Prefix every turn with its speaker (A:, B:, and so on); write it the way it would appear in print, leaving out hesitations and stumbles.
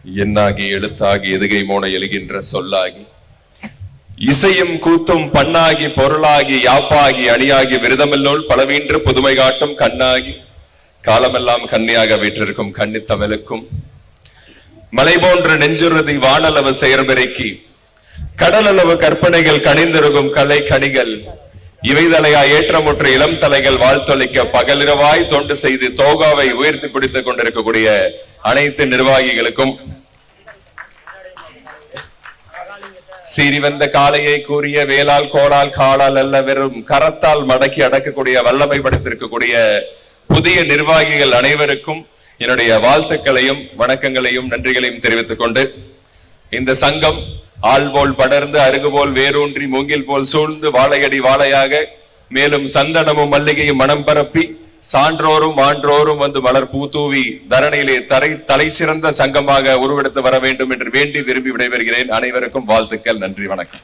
A: எண்ணாகி எழுத்தாகி எதுகை மோன எழுகின்ற சொல்லாகி இசையும் கூத்தும் பண்ணாகி பொருளாகி யாப்பாகி அணியாகி விரதமில்லோல் பலவீன்று புதுமை காட்டும் கண்ணாகி காலமெல்லாம் கண்ணியாக வீற்றிருக்கும் கண்ணி தமிழுக்கும் மலை போன்ற நெஞ்சுறுதி வானளவு செயற்பிறைக்கி கடலளவு கற்பனைகள் கணிந்திருக்கும் கலை கணிகள் இவைதலையா ஏற்றமுற்ற இளம் தலைகள் வாழ்த்தொழிக்க பகலிரவாய் தொண்டு செய்து தோகாவை உயர்த்தி பிடித்துக் கொண்டிருக்கக்கூடிய அனைத்து நிர்வாகிகளுக்கும் சீறி வந்த காளையை கூறிய வேளால் கோளால் காலால் அல்ல வெறும் கரத்தால் மடக்கி அடக்கக்கூடிய வல்லமை படைத்திருக்கக்கூடிய புதிய நிர்வாகிகள் அனைவருக்கும் என்னுடைய வாழ்த்துக்களையும் வணக்கங்களையும் நன்றிகளையும் தெரிவித்துக் கொண்டு இந்த சங்கம் ஆள் போல் படர்ந்து அருகு போல் வேரூன்றி மூங்கில் போல் சூழ்ந்து வாழையடி வாழையாக மேலும் சந்தனமும் மல்லிகையும் மனம் பரப்பி சான்றோரும் ஆன்றோரும் வந்து மலர் பூத்தூவி தரணியிலே தலை சிறந்த சங்கமாக உருவெடுத்து வர வேண்டும் என்று வேண்டி விரும்பி விடைபெறுகிறேன். அனைவருக்கும் வாழ்த்துக்கள். நன்றி, வணக்கம்.